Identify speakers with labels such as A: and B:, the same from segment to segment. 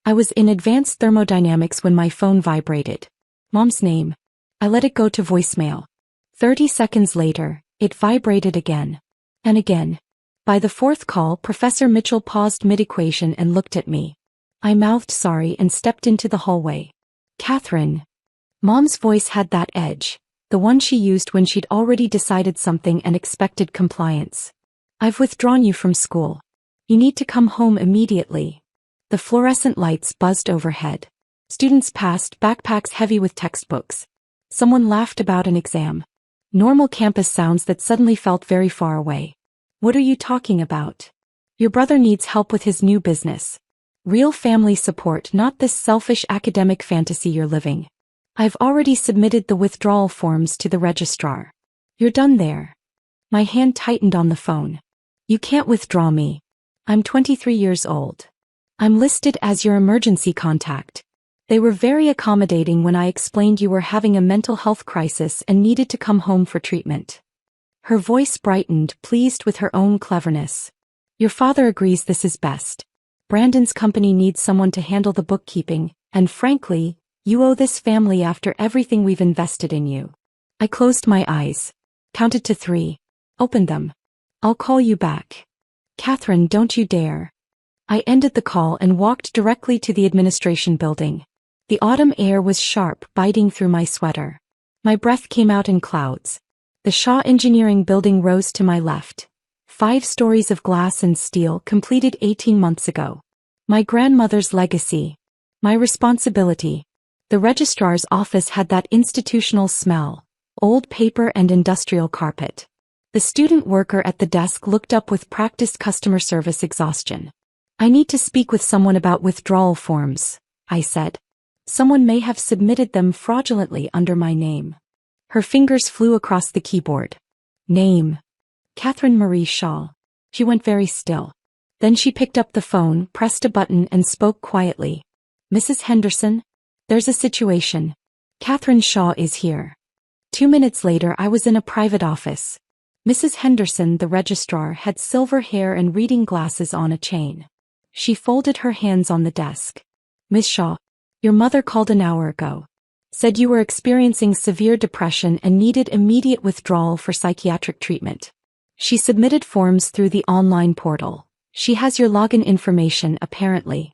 A: I was in advanced thermodynamics when my phone vibrated. Mom's name. I let it go to voicemail. 30 seconds later, it vibrated again. And again. By the fourth call, Professor Mitchell paused mid-equation and looked at me. I mouthed sorry and stepped into the hallway. Catherine. Mom's voice had that edge, the one she used when she'd already decided something and expected compliance. I've withdrawn you from school. You need to come home immediately. The fluorescent lights buzzed overhead. Students passed, backpacks heavy with textbooks. Someone laughed about an exam. Normal campus sounds that suddenly felt very far away. What are you talking about? Your brother needs help with his new business. Real family support, not this selfish academic fantasy you're living. I've already submitted the withdrawal forms to the registrar. You're done there. My hand tightened on the phone. You can't withdraw me. I'm 23 years old. I'm listed as your emergency contact. They were very accommodating when I explained you were having a mental health crisis and needed to come home for treatment. Her voice brightened, pleased with her own cleverness. Your father agrees this is best. Brandon's company needs someone to handle the bookkeeping, and frankly, you owe this family after everything we've invested in you. I closed my eyes. Counted to 3. Opened them. I'll call you back. Catherine, don't you dare. I ended the call and walked directly to the administration building. The autumn air was sharp, biting through my sweater. My breath came out in clouds. The Shaw Engineering Building rose to my left. 5 stories of glass and steel, completed 18 months ago. My grandmother's legacy. My responsibility. The registrar's office had that institutional smell, old paper and industrial carpet. The student worker at the desk looked up with practiced customer service exhaustion. I need to speak with someone about withdrawal forms, I said. Someone may have submitted them fraudulently under my name. Her fingers flew across the keyboard. Name. Catherine Marie Shaw. She went very still. Then she picked up the phone, pressed a button and spoke quietly. Mrs. Henderson? There's a situation. Catherine Shaw is here. 2 minutes later I was in a private office. Mrs. Henderson, the registrar, had silver hair and reading glasses on a chain. She folded her hands on the desk. Miss Shaw, your mother called an hour ago. Said you were experiencing severe depression and needed immediate withdrawal for psychiatric treatment. She submitted forms through the online portal. She has your login information, apparently.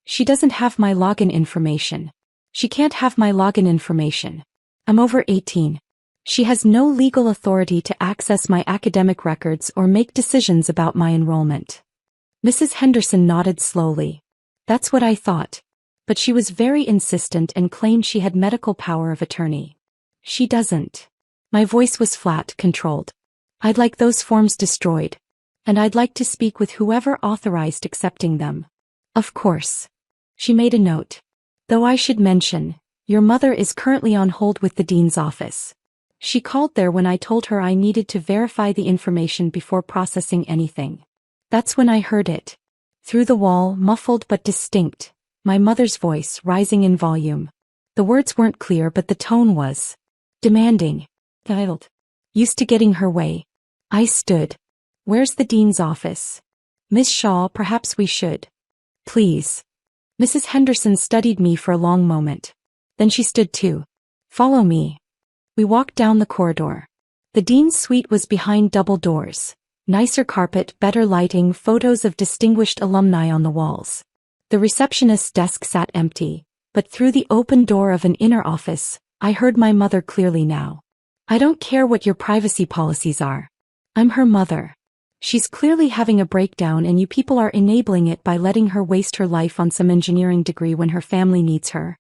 A: She doesn't have my login information. She can't have my login information. I'm over 18. She has no legal authority to access my academic records or make decisions about my enrollment. Mrs. Henderson nodded slowly. That's what I thought. But she was very insistent and claimed she had medical power of attorney. She doesn't. My voice was flat, controlled. I'd like those forms destroyed. And I'd like to speak with whoever authorized accepting them. Of course. She made a note. Though I should mention, your mother is currently on hold with the dean's office. She called there when I told her I needed to verify the information before processing anything. That's when I heard it. Through the wall, muffled but distinct. My mother's voice rising in volume. The words weren't clear but the tone was demanding. Dialed. Used to getting her way. I stood. Where's the dean's office? Miss Shaw, perhaps we should. Please. Mrs. Henderson studied me for a long moment. Then she stood too. Follow me. We walked down the corridor. The dean's suite was behind double doors. Nicer carpet, better lighting, photos of distinguished alumni on the walls. The receptionist's desk sat empty, but through the open door of an inner office, I heard my mother clearly now. I don't care what your privacy policies are. I'm her mother. She's clearly having a breakdown and you people are enabling it by letting her waste her life on some engineering degree when her family needs her.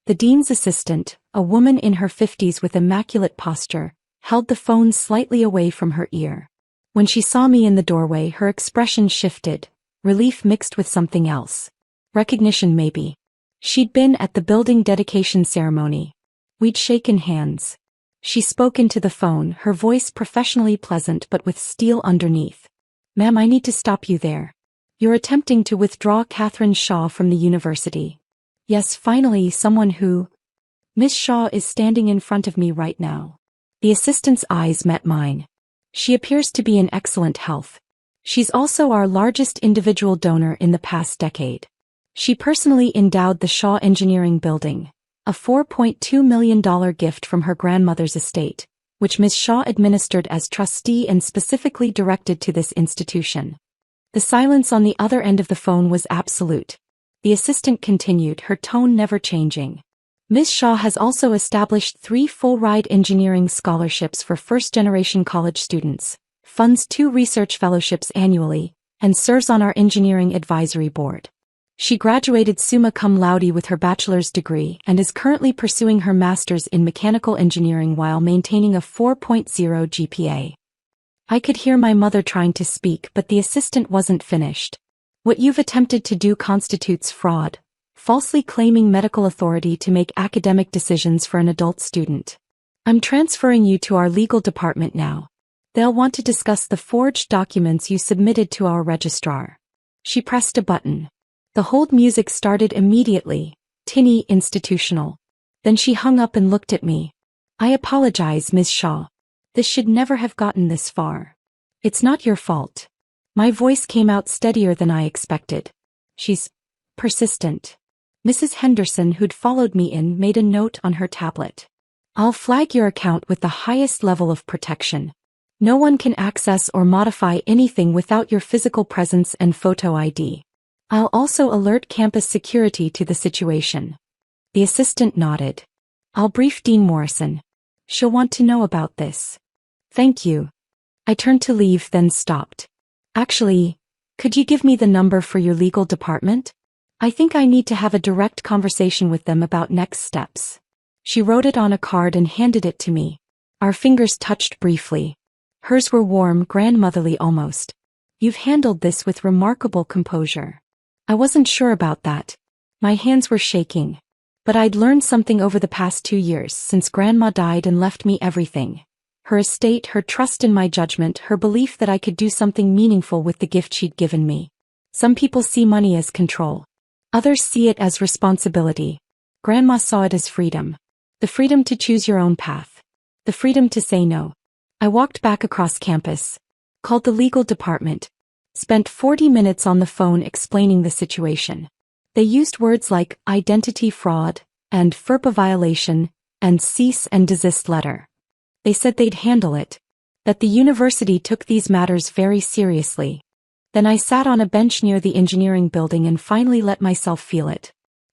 A: The dean's assistant, a woman in her 50s with immaculate posture, held the phone slightly away from her ear. When she saw me in the doorway, her expression shifted, relief mixed with something else. Recognition maybe. She'd been at the building dedication ceremony. We'd shaken hands. She spoke into the phone, her voice professionally pleasant but with steel underneath. Ma'am, I need to stop you there. You're attempting to withdraw Catherine Shaw from the university. Yes, finally someone who... Miss Shaw is standing in front of me right now. The assistant's eyes met mine. She appears to be in excellent health. She's also our largest individual donor in the past decade. She personally endowed the Shaw Engineering Building, a $4.2 million gift from her grandmother's estate, which Ms. Shaw administered as trustee and specifically directed to this institution. The silence on the other end of the phone was absolute. The assistant continued, her tone never changing. Ms. Shaw has also established 3 full-ride engineering scholarships for first-generation college students, funds 2 research fellowships annually, and serves on our engineering advisory board. She graduated summa cum laude with her bachelor's degree and is currently pursuing her master's in mechanical engineering while maintaining a 4.0 GPA. I could hear my mother trying to speak, but the assistant wasn't finished. What you've attempted to do constitutes fraud, falsely claiming medical authority to make academic decisions for an adult student. I'm transferring you to our legal department now. They'll want to discuss the forged documents you submitted to our registrar. She pressed a button. The hold music started immediately, tinny, institutional. Then she hung up and looked at me. I apologize, Ms. Shaw. This should never have gotten this far. It's not your fault. My voice came out steadier than I expected. She's persistent. Mrs. Henderson, who'd followed me in, made a note on her tablet. I'll flag your account with the highest level of protection. No one can access or modify anything without your physical presence and photo ID. I'll also alert campus security to the situation. The assistant nodded. I'll brief Dean Morrison. She'll want to know about this. Thank you. I turned to leave, then stopped. Actually, could you give me the number for your legal department? I think I need to have a direct conversation with them about next steps. She wrote it on a card and handed it to me. Our fingers touched briefly. Hers were warm, grandmotherly almost. You've handled this with remarkable composure. I wasn't sure about that. My hands were shaking. But I'd learned something over the past 2 years since Grandma died and left me everything. Her estate, her trust in my judgment, her belief that I could do something meaningful with the gift she'd given me. Some people see money as control. Others see it as responsibility. Grandma saw it as freedom. The freedom to choose your own path. The freedom to say no. I walked back across campus. Called the legal department. Spent 40 minutes on the phone explaining the situation. They used words like identity fraud, and FERPA violation, and cease and desist letter. They said they'd handle it. That the university took these matters very seriously. Then I sat on a bench near the engineering building and finally let myself feel it.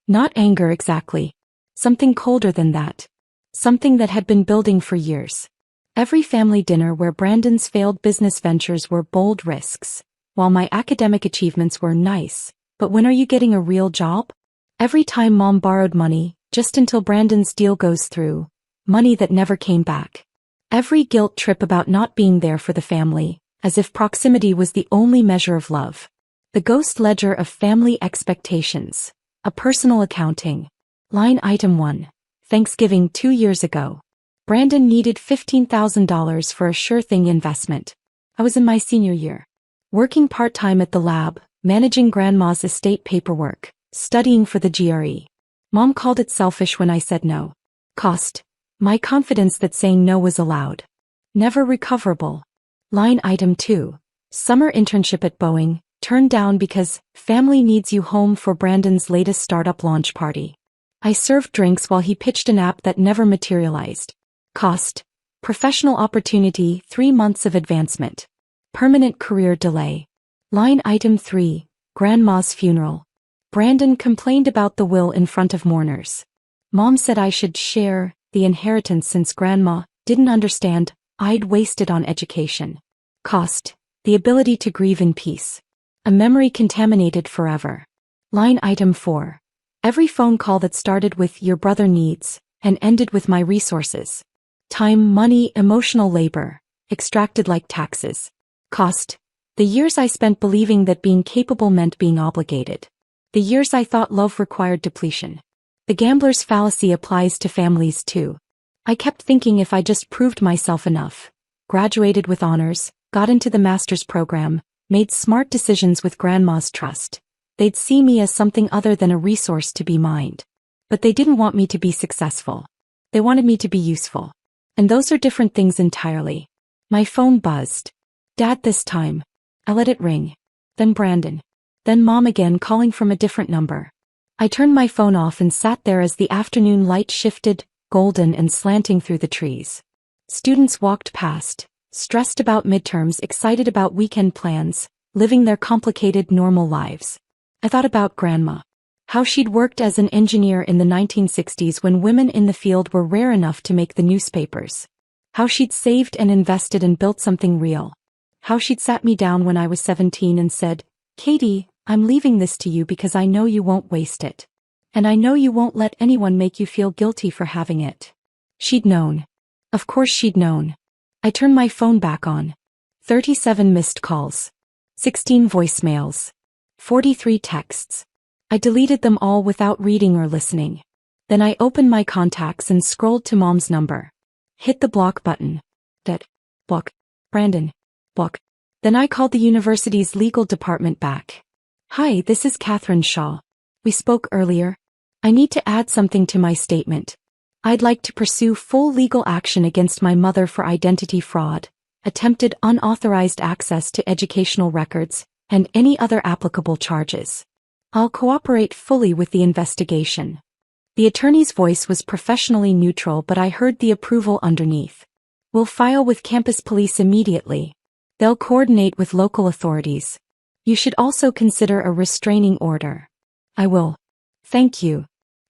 A: Not anger exactly. Something colder than that. Something that had been building for years. Every family dinner where Brandon's failed business ventures were bold risks, while my academic achievements were nice. But when are you getting a real job? Every time Mom borrowed money, just until Brandon's deal goes through, money that never came back. Every guilt trip about not being there for the family, as if proximity was the only measure of love. The ghost ledger of family expectations. A personal accounting. Line item 1. Thanksgiving 2 years ago. Brandon needed $15,000 for a sure thing investment. I was in my senior year. Working part-time at the lab, managing Grandma's estate paperwork, studying for the GRE. Mom called it selfish when I said no. Cost. My confidence that saying no was allowed. Never recoverable. Line item 2. Summer internship at Boeing, turned down because family needs you home for Brandon's latest startup launch party. I served drinks while he pitched an app that never materialized. Cost. Professional opportunity, 3 months of advancement. Permanent career delay. Line item 3. Grandma's funeral. Brandon complained about the will in front of mourners. Mom said I should share the inheritance since Grandma didn't understand I'd wasted on education. Cost. The ability to grieve in peace. A memory contaminated forever. Line item 4. Every phone call that started with your brother needs and ended with my resources. Time, money, emotional labor, extracted like taxes. Cost. The years I spent believing that being capable meant being obligated. The years I thought love required depletion. The gambler's fallacy applies to families too. I kept thinking if I just proved myself enough, graduated with honors, got into the master's program, made smart decisions with Grandma's trust, they'd see me as something other than a resource to be mined. But they didn't want me to be successful. They wanted me to be useful. And those are different things entirely. My phone buzzed. Dad this time. I let it ring. Then Brandon. Then Mom again calling from a different number. I turned my phone off and sat there as the afternoon light shifted, golden and slanting through the trees. Students walked past, stressed about midterms, excited about weekend plans, living their complicated normal lives. I thought about Grandma. How she'd worked as an engineer in the 1960s when women in the field were rare enough to make the newspapers. How she'd saved and invested and built something real. How she'd sat me down when I was 17 and said, "Katie, I'm leaving this to you because I know you won't waste it. And I know you won't let anyone make you feel guilty for having it." She'd known. Of course she'd known. I turned my phone back on. 37 missed calls. 16 voicemails. 43 texts. I deleted them all without reading or listening. Then I opened my contacts and scrolled to Mom's number. Hit the block button. Dead. Block. Brandon. Block. Then I called the university's legal department back. "Hi, this is Catherine Shaw. We spoke earlier. I need to add something to my statement. I'd like to pursue full legal action against my mother for identity fraud, attempted unauthorized access to educational records, and any other applicable charges. I'll cooperate fully with the investigation." The attorney's voice was professionally neutral, but I heard the approval underneath. "We'll file with campus police immediately. They'll coordinate with local authorities. You should also consider a restraining order." "I will. Thank you."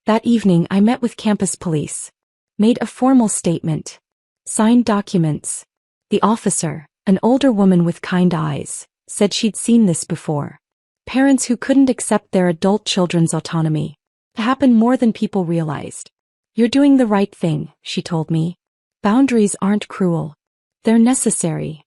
A: That evening I met with campus police. Made a formal statement. Signed documents. The officer, an older woman with kind eyes, said she'd seen this before. Parents who couldn't accept their adult children's autonomy. It happened more than people realized. "You're doing the right thing," she told me. "Boundaries aren't cruel. They're necessary."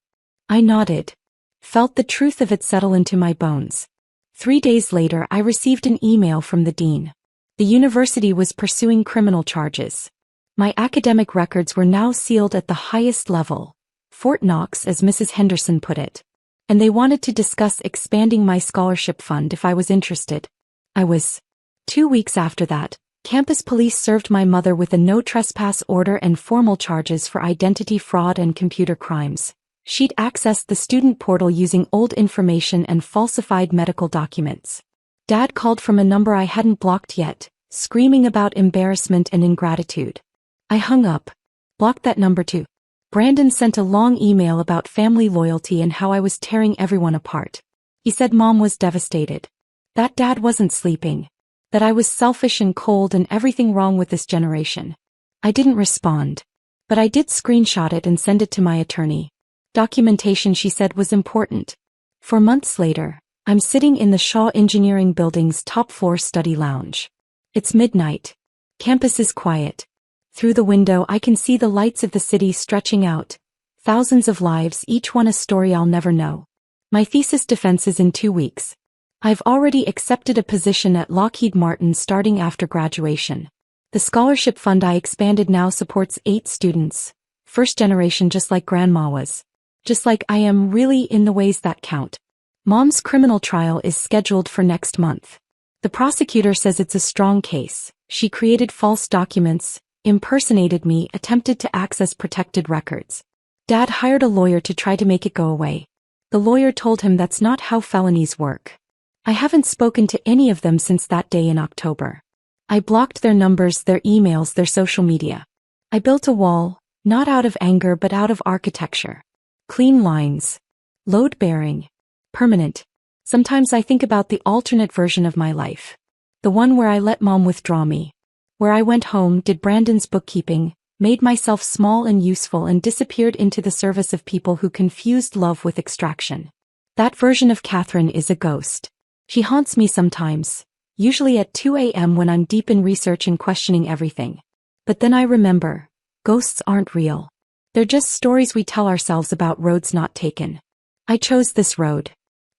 A: I nodded. Felt the truth of it settle into my bones. 3 days later I received an email from the dean. The university was pursuing criminal charges. My academic records were now sealed at the highest level, Fort Knox as Mrs. Henderson put it. And they wanted to discuss expanding my scholarship fund if I was interested. I was. 2 weeks after that, campus police served my mother with a no trespass order and formal charges for identity fraud and computer crimes. She'd accessed the student portal using old information and falsified medical documents. Dad called from a number I hadn't blocked yet, screaming about embarrassment and ingratitude. I hung up. Blocked that number too. Brandon sent a long email about family loyalty and how I was tearing everyone apart. He said Mom was devastated. That Dad wasn't sleeping. That I was selfish and cold and everything wrong with this generation. I didn't respond. But I did screenshot it and send it to my attorney. Documentation, she said, was important. 4 months later, I'm sitting in the Shaw Engineering Building's top floor study lounge. It's midnight. Campus is quiet. Through the window I can see the lights of the city stretching out. Thousands of lives, each one a story I'll never know. My thesis defense is in 2 weeks. I've already accepted a position at Lockheed Martin starting after graduation. The scholarship fund I expanded now supports 8 students. First generation, just like Grandma was. Just like I am, really, in the ways that count. Mom's criminal trial is scheduled for next month. The prosecutor says it's a strong case. She created false documents, impersonated me, attempted to access protected records. Dad hired a lawyer to try to make it go away. The lawyer told him that's not how felonies work. I haven't spoken to any of them since that day in October. I blocked their numbers, their emails, their social media. I built a wall, not out of anger but out of architecture. Clean lines. Load-bearing. Permanent. Sometimes I think about the alternate version of my life. The one where I let Mom withdraw me. Where I went home, did Brandon's bookkeeping, made myself small and useful and disappeared into the service of people who confused love with extraction. That version of Catherine is a ghost. She haunts me sometimes, usually at 2 a.m. when I'm deep in research and questioning everything. But then I remember, ghosts aren't real. They're just stories we tell ourselves about roads not taken. I chose this road.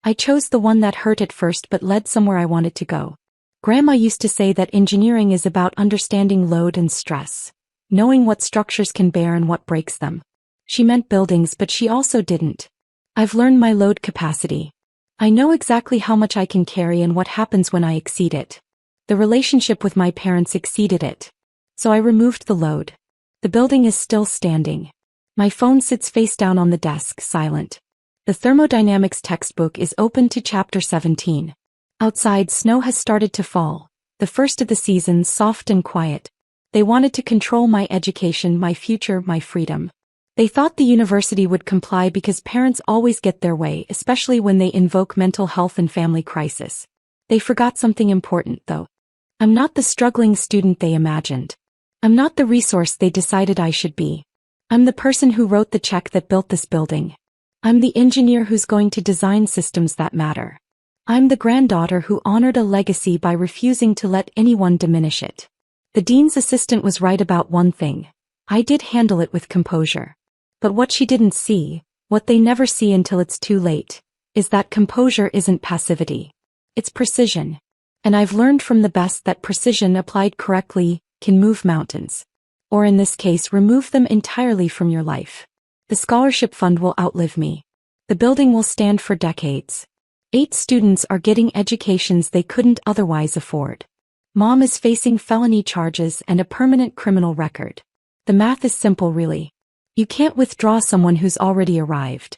A: I chose the one that hurt at first but led somewhere I wanted to go. Grandma used to say that engineering is about understanding load and stress, knowing what structures can bear and what breaks them. She meant buildings, but she also didn't. I've learned my load capacity. I know exactly how much I can carry and what happens when I exceed it. The relationship with my parents exceeded it. So I removed the load. The building is still standing. My phone sits face down on the desk, silent. The thermodynamics textbook is open to chapter 17. Outside, snow has started to fall, The first of the season, soft and quiet. They wanted to control my education, my future, my freedom. They thought the university would comply because parents always get their way, especially when they invoke mental health and family crisis. They forgot something important, though. I'm not the struggling student they imagined. I'm not the resource they decided I should be. I'm the person who wrote the check that built this building. I'm the engineer who's going to design systems that matter. I'm the granddaughter who honored a legacy by refusing to let anyone diminish it. The dean's assistant was right about one thing. I did handle it with composure. But what she didn't see, what they never see until it's too late, is that composure isn't passivity. It's precision. And I've learned from the best that precision applied correctly can move mountains. Or in this case, remove them entirely from your life. The scholarship fund will outlive me. The building will stand for decades. 8 students are getting educations they couldn't otherwise afford. Mom is facing felony charges and a permanent criminal record. The math is simple, really. You can't withdraw someone who's already arrived.